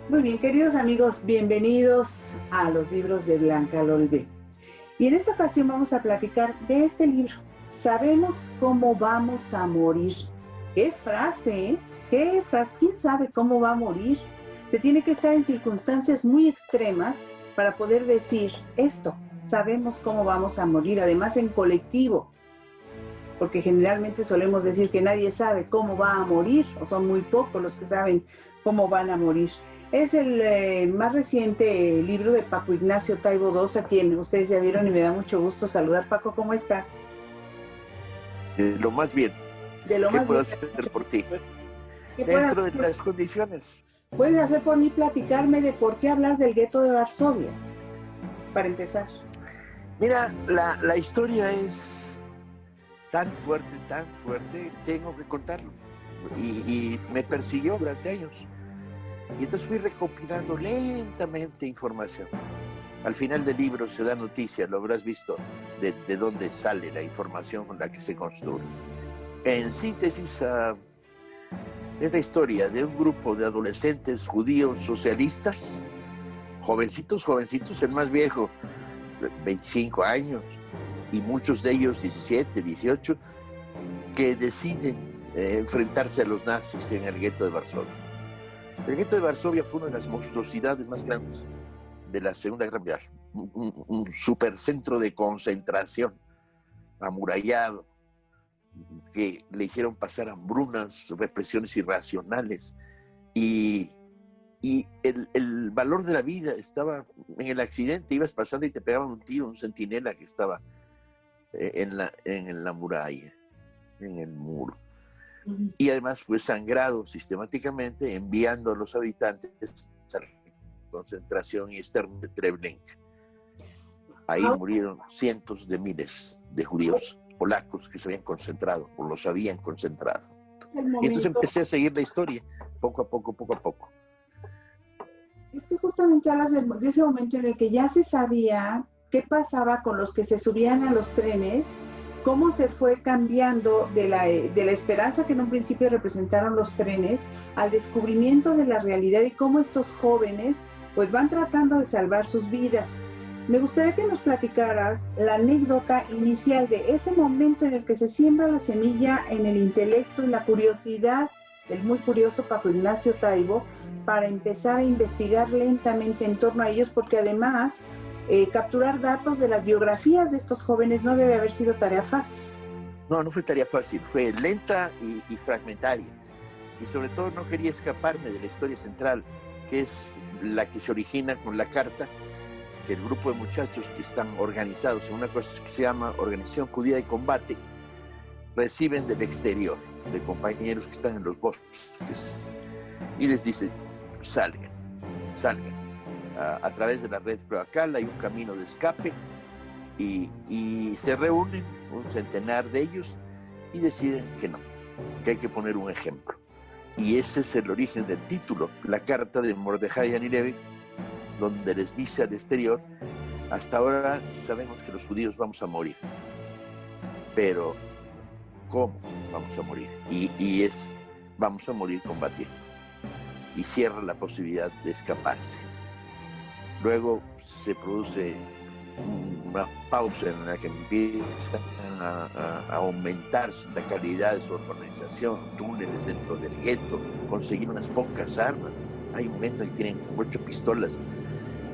Muy bien, queridos amigos, bienvenidos a los libros de Blanca Lolbe. Y en esta ocasión vamos a platicar de este libro. Sabemos cómo vamos a morir. ¡Qué frase, eh! ¡Qué frase! ¿Quién sabe cómo va a morir? Se tiene que estar en circunstancias muy extremas para poder decir esto. Sabemos cómo vamos a morir, además en colectivo, porque generalmente solemos decir que nadie sabe cómo va a morir, o son muy pocos los que saben cómo van a morir. Es el más reciente libro de Paco Ignacio Taibo II, a quien ustedes ya vieron y me da mucho gusto saludar. Paco, ¿cómo está? Lo más bien. De lo ¿Qué más puedo bien. hacer por ti? ¿Qué Dentro de las condiciones. puedes hacer por mí? Platicarme de por qué hablas del gueto de Varsovia, para empezar. Mira, la historia es tan fuerte, tengo que contarlo. Y me persiguió durante años. Y entonces fui recopilando lentamente información. Al final del libro se da noticia, lo habrás visto, de dónde sale la información con la que se construye. En síntesis, es la historia de un grupo de adolescentes judíos socialistas, jovencitos, el más viejo, 25 años, y muchos de ellos 17, 18, que deciden enfrentarse a los nazis en el gueto de Varsovia. El gueto de Varsovia fue una de las monstruosidades más grandes de la Segunda Guerra Mundial, un supercentro de concentración amurallado, que le hicieron pasar hambrunas, represiones irracionales, y el valor de la vida estaba en el accidente. Ibas pasando y te pegaban un tiro, un centinela que estaba en la muralla, en el muro. Y además fue sangrado sistemáticamente, enviando a los habitantes a la concentración y externo de Treblinka. Ahí murieron cientos de miles de judíos polacos que se habían concentrado, o los habían concentrado. Y entonces empecé a seguir la historia, poco a poco. Es que justamente hablas de ese momento en el que ya se sabía qué pasaba con los que se subían a los trenes, cómo se fue cambiando de la esperanza que en un principio representaron los trenes al descubrimiento de la realidad y cómo estos jóvenes pues van tratando de salvar sus vidas. Me gustaría que nos platicaras la anécdota inicial de ese momento en el que se siembra la semilla en el intelecto y la curiosidad del muy curioso Paco Ignacio Taibo para empezar a investigar lentamente en torno a ellos, porque además capturar datos de las biografías de estos jóvenes no debe haber sido tarea fácil. No fue tarea fácil, fue lenta y fragmentaria. Y sobre todo no quería escaparme de la historia central, que es la que se origina con la carta que el grupo de muchachos que están organizados en una cosa que se llama Organización Judía de Combate reciben del exterior, de compañeros que están en los bosques, y les dice: salgan a través de la red cloacal, hay un camino de escape, y se reúnen un centenar de ellos y deciden que hay que poner un ejemplo. Y ese es el origen del título, la carta de Mordejai Anilevi, donde les dice al exterior: hasta ahora sabemos que los judíos vamos a morir, pero ¿cómo vamos a morir? Vamos a morir combatiendo. Y cierra la posibilidad de escaparse. Luego se produce una pausa en la que empieza a aumentar la calidad de su organización, túneles dentro del gueto, conseguir unas pocas armas. Hay un momento en que tienen 8 pistolas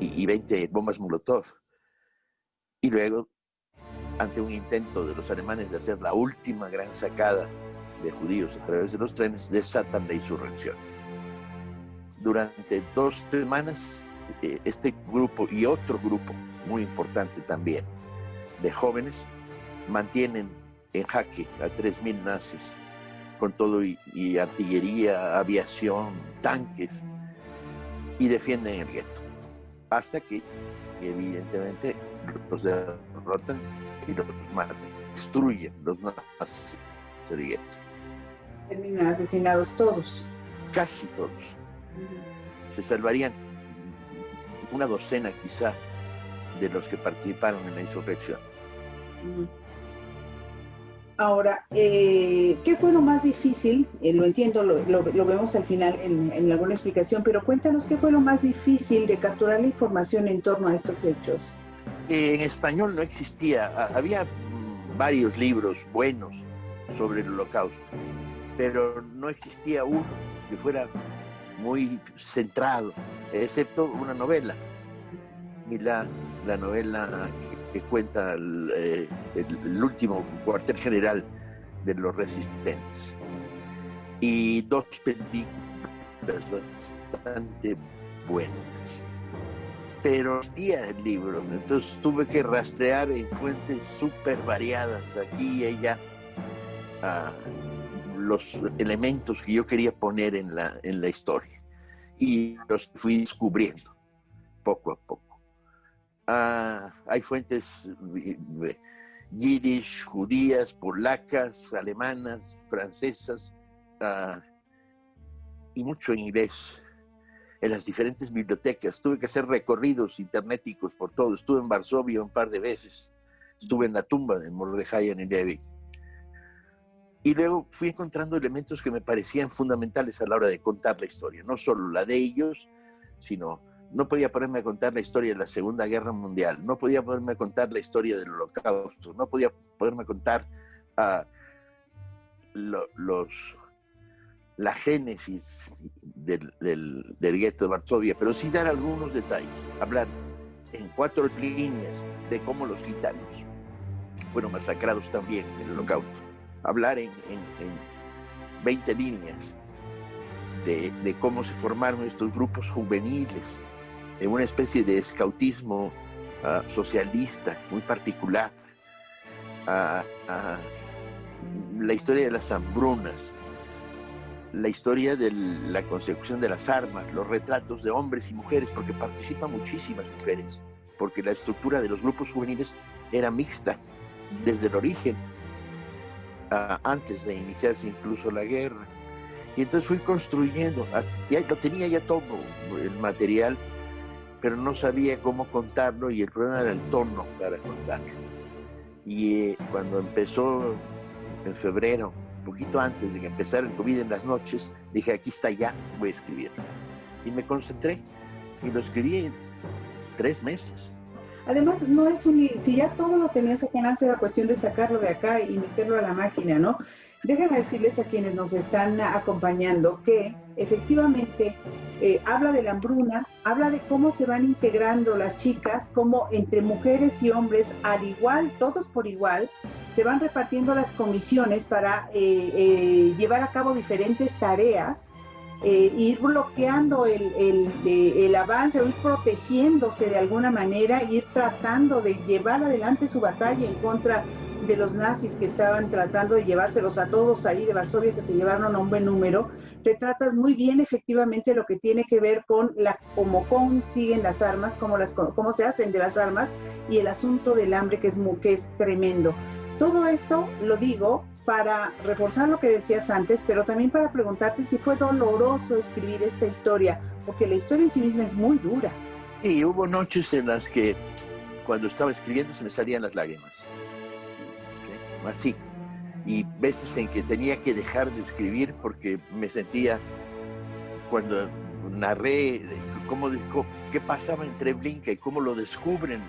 y 20 bombas Molotov. Y luego, ante un intento de los alemanes de hacer la última gran sacada de judíos a través de los trenes, desatan la insurrección. Durante 2 semanas, este grupo y otro grupo muy importante también de jóvenes mantienen en jaque a 3.000 nazis, con todo y artillería, aviación, tanques, y defienden el gueto, hasta que evidentemente los derrotan y los matan, destruyen los nazis del gueto. Terminan asesinados todos. Casi todos. Se salvarían una docena quizá de los que participaron en la insurrección. Ahora, ¿qué fue lo más difícil? Lo entiendo, lo vemos al final en alguna explicación, pero cuéntanos qué fue lo más difícil de capturar la información en torno a estos hechos. En español no existía, había varios libros buenos sobre el Holocausto, pero no existía uno que fuera muy centrado, excepto una novela, Milá, la novela que cuenta el último cuartel general de los resistentes, y dos películas bastante buenas. Pero existía el libro, entonces tuve que rastrear en fuentes súper variadas, aquí y allá, los elementos que yo quería poner en la historia, y los fui descubriendo poco a poco. Hay fuentes yiddish, judías, polacas, alemanas, francesas, y mucho inglés en las diferentes bibliotecas. Tuve que hacer recorridos internéticos por todo. Estuve en Varsovia un par de veces, estuve en la tumba de Mordejai Anilevi, y luego fui encontrando elementos que me parecían fundamentales a la hora de contar la historia, no solo la de ellos, sino no podía ponerme a contar la historia de la Segunda Guerra Mundial, no podía ponerme a contar la historia del Holocausto, no podía ponerme a contar la génesis del gueto de Varsovia, pero sí dar algunos detalles, hablar en 4 líneas de cómo los gitanos fueron masacrados también en el Holocausto, hablar en 20 líneas de cómo se formaron estos grupos juveniles en una especie de escautismo socialista muy particular, la historia de las hambrunas, la historia de la consecución de las armas, los retratos de hombres y mujeres, porque participan muchísimas mujeres, porque la estructura de los grupos juveniles era mixta desde el origen, antes de iniciarse incluso la guerra. Y entonces fui construyendo, ya lo tenía ya todo el material, pero no sabía cómo contarlo, y el problema era el tono para contarlo. Y cuando empezó en febrero, un poquito antes de que empezara el COVID, en las noches, dije, aquí está, ya voy a escribirlo. Y me concentré y lo escribí en 3 meses. Además, no es un libro, si ya todo lo tenías acá, era cuestión de sacarlo de acá y meterlo a la máquina, ¿no? Déjenme decirles a quienes nos están acompañando que efectivamente habla de la hambruna, habla de cómo se van integrando las chicas, cómo entre mujeres y hombres, al igual, todos por igual, se van repartiendo las comisiones para llevar a cabo diferentes tareas, ir bloqueando el avance, o ir protegiéndose de alguna manera, ir tratando de llevar adelante su batalla en contra de los nazis que estaban tratando de llevárselos a todos ahí de Varsovia, que se llevaron a un buen número. Retratas muy bien efectivamente lo que tiene que ver con cómo consiguen las armas, cómo se hacen de las armas, y el asunto del hambre, que es tremendo. Todo esto lo digo para reforzar lo que decías antes, pero también para preguntarte si fue doloroso escribir esta historia, porque la historia en sí misma es muy dura. Y hubo noches en las que cuando estaba escribiendo se me salían las lágrimas, ¿okay? Así. Y veces en que tenía que dejar de escribir porque me sentía, cuando narré qué pasaba en Treblinka y cómo lo descubren,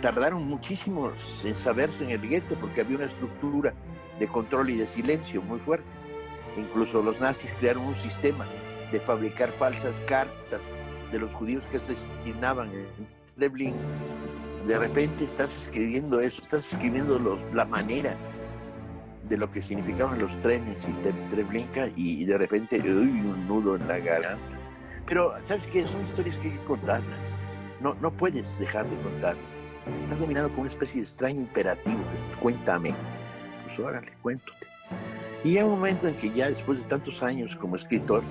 tardaron muchísimo en saberse en el gueto, porque había una estructura de control y de silencio muy fuerte. Incluso los nazis crearon un sistema de fabricar falsas cartas de los judíos que asesinaban en Treblinka. De repente estás escribiendo eso, estás escribiendo la manera de lo que significaban los trenes y Treblinka, y de repente un nudo en la garganta. Pero ¿sabes qué? Son historias que hay que contarlas. No puedes dejar de contarlas. Estás dominado con una especie de extraño imperativo que es: cuéntame. Pues órale, cuéntate. Y hay un momento en que ya después de tantos años como escritor,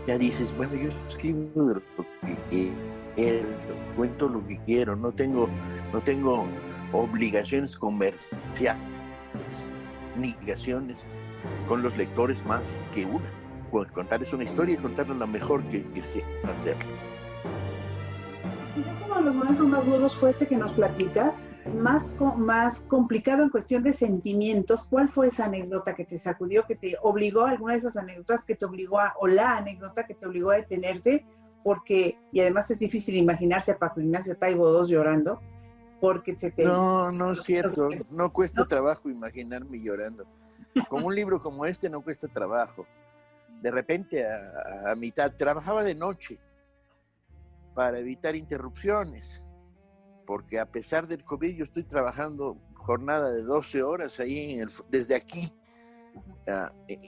ya dices, bueno, yo escribo de lo que quiero, cuento lo que quiero, no tengo obligaciones comerciales, ni obligaciones con los lectores más que una. Contarles una historia y contarles la mejor que sé hacerlo. quizás uno de los momentos más duros fue este que nos platicas, más complicado en cuestión de sentimientos. ¿Cuál fue esa anécdota que te sacudió, que te obligó, alguna de esas anécdotas que te obligó o la anécdota que te obligó a detenerte? Porque, y además es difícil imaginarse a Paco Ignacio Taibo II llorando, porque se te... No, no es cierto, no cuesta ¿no? trabajo imaginarme llorando. Con un libro como este no cuesta trabajo. De repente a mitad, trabajaba de noche para evitar interrupciones, porque a pesar del COVID yo estoy trabajando jornada de 12 horas ahí desde aquí,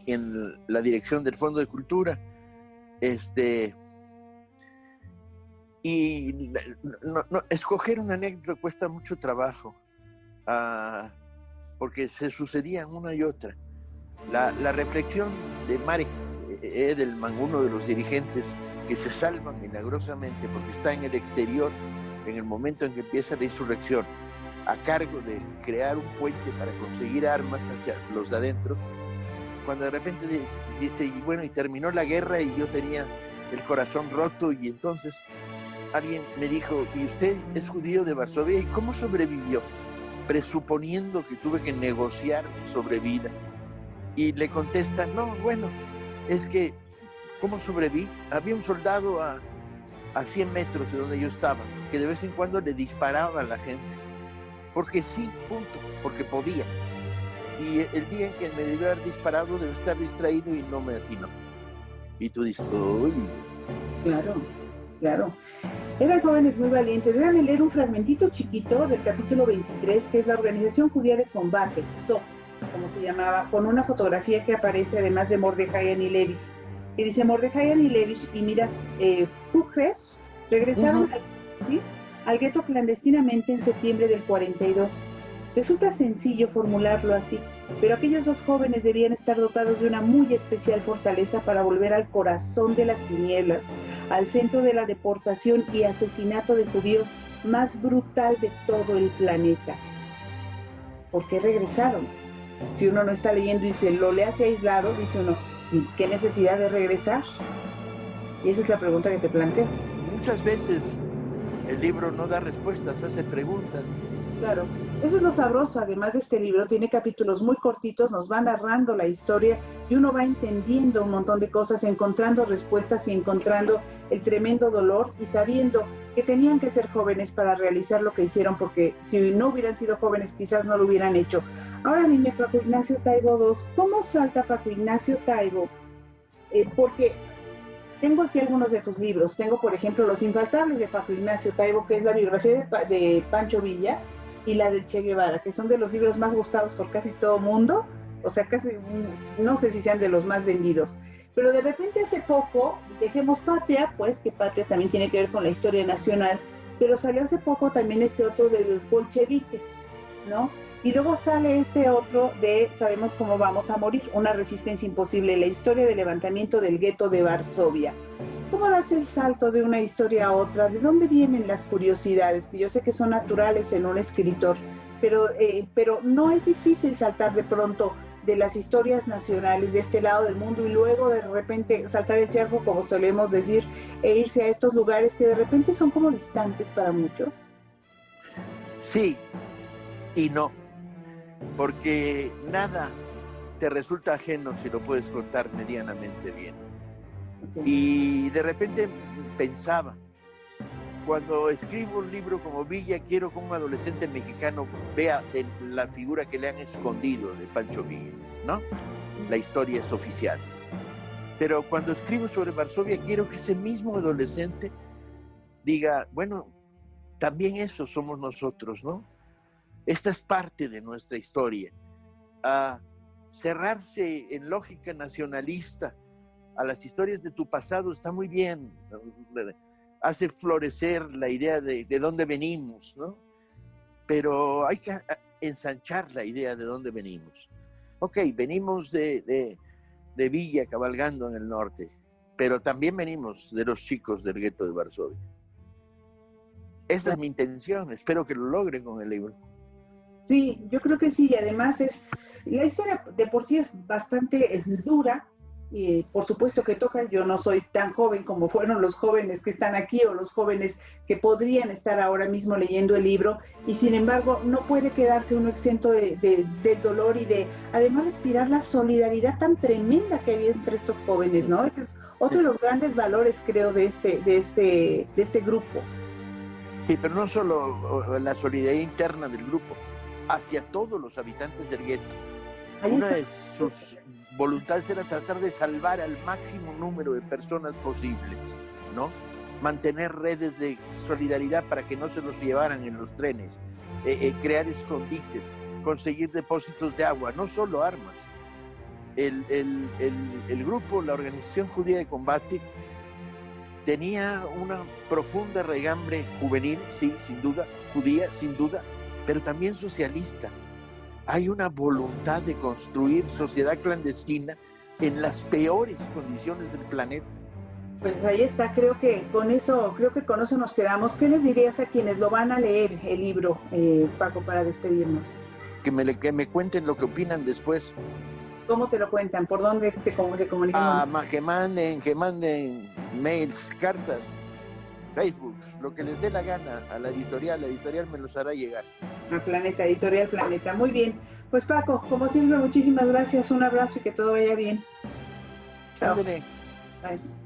en la dirección del Fondo de Cultura, y escoger una anécdota cuesta mucho trabajo, porque se sucedían una y otra. La reflexión de Marek Edelman, uno de los dirigentes que se salvan milagrosamente porque está en el exterior en el momento en que empieza la insurrección, a cargo de crear un puente para conseguir armas hacia los de adentro, cuando de repente dice, y bueno, y terminó la guerra y yo tenía el corazón roto, y entonces alguien me dijo, ¿y usted es judío de Varsovia? ¿Y cómo sobrevivió? Presuponiendo que tuve que negociar mi sobrevida. Y le contesta, no, bueno, es que, ¿cómo sobreviví? Había un soldado a 100 metros de donde yo estaba, que de vez en cuando le disparaba a la gente. Porque sí, punto, porque podía. Y el día en que me debió haber disparado, debe estar distraído y no me atinó. Y tú dices, uy. Claro, claro. Eran jóvenes muy valientes. Déjame leer un fragmentito chiquito del capítulo 23, que es la Organización Judía de Combate, SOC, como se llamaba, con una fotografía que aparece además de Mordejai Anilević. Y dice Mordejai Anilević y mira, Fugger regresaron al gueto clandestinamente en septiembre del 42. Resulta sencillo formularlo así, pero aquellos dos jóvenes debían estar dotados de una muy especial fortaleza para volver al corazón de las tinieblas, al centro de la deportación y asesinato de judíos más brutal de todo el planeta. ¿Por qué regresaron? Si uno no está leyendo y se lo lee hacia aislado, dice uno, ¿qué necesidad de regresar? Y esa es la pregunta que te planteo. Muchas veces el libro no da respuestas, hace preguntas. Claro, eso es lo sabroso. Además de este libro, tiene capítulos muy cortitos, nos va narrando la historia y uno va entendiendo un montón de cosas, encontrando respuestas y encontrando el tremendo dolor y sabiendo que tenían que ser jóvenes para realizar lo que hicieron, porque si no hubieran sido jóvenes quizás no lo hubieran hecho. Ahora dime, Paco Ignacio Taibo II, ¿cómo salta Paco Ignacio Taibo? Porque tengo aquí algunos de tus libros. Tengo, por ejemplo, Los Infaltables de Paco Ignacio Taibo, que es la biografía de Pancho Villa, y la del Che Guevara, que son de los libros más gustados por casi todo mundo, o sea, casi, no sé si sean de los más vendidos. Pero de repente hace poco, dejemos Patria, pues que Patria también tiene que ver con la historia nacional, pero salió hace poco también este otro de los bolcheviques, ¿no? Y luego sale este otro de Sabemos cómo vamos a morir, una resistencia imposible, la historia del levantamiento del gueto de Varsovia. ¿Cómo das el salto de una historia a otra? ¿De dónde vienen las curiosidades? Que yo sé que son naturales en un escritor, pero no es difícil saltar de pronto de las historias nacionales de este lado del mundo y luego de repente saltar el charco, como solemos decir, e irse a estos lugares que de repente son como distantes para muchos. Sí y no, porque nada te resulta ajeno si lo puedes contar medianamente bien. Y de repente pensaba, cuando escribo un libro como Villa, quiero que un adolescente mexicano vea la figura que le han escondido de Pancho Villa, ¿no? Las historias oficiales. Pero cuando escribo sobre Varsovia, quiero que ese mismo adolescente diga, bueno, también eso somos nosotros, ¿no? Esta es parte de nuestra historia. Cerrarse en lógica nacionalista a las historias de tu pasado está muy bien, hace florecer la idea de dónde venimos, ¿no? Pero hay que ensanchar la idea de dónde venimos. Ok, venimos de Villa cabalgando en el norte, pero también venimos de los chicos del gueto de Varsovia. Esa es mi intención, espero que lo logre con el libro. Sí, yo creo que sí, y además la historia de por sí es bastante dura, Y por supuesto que toca, yo no soy tan joven como fueron los jóvenes que están aquí o los jóvenes que podrían estar ahora mismo leyendo el libro, y sin embargo no puede quedarse uno exento del dolor y de además respirar la solidaridad tan tremenda que había entre estos jóvenes, ¿no? Este es otro de los grandes valores, creo, de este grupo. Sí, pero no solo la solidaridad interna del grupo, hacia todos los habitantes del gueto. Una de sus voluntades era tratar de salvar al máximo número de personas posibles, ¿no? Mantener redes de solidaridad para que no se los llevaran en los trenes, crear escondites, conseguir depósitos de agua, no solo armas. El grupo, la Organización Judía de Combate, tenía una profunda regambre juvenil, sí, sin duda, judía, sin duda, pero también socialista. Hay una voluntad de construir sociedad clandestina en las peores condiciones del planeta. Pues ahí está, creo que con eso nos quedamos. ¿Qué les dirías a quienes lo van a leer el libro, Paco, para despedirnos? Que me cuenten lo que opinan después. ¿Cómo te lo cuentan? ¿Por dónde te comunican? Que manden mails, cartas, Facebook, lo que les dé la gana a la editorial me los hará llegar. A Planeta, Editorial Planeta. Muy bien. Pues Paco, como siempre, muchísimas gracias, un abrazo y que todo vaya bien. Ándale. Bye.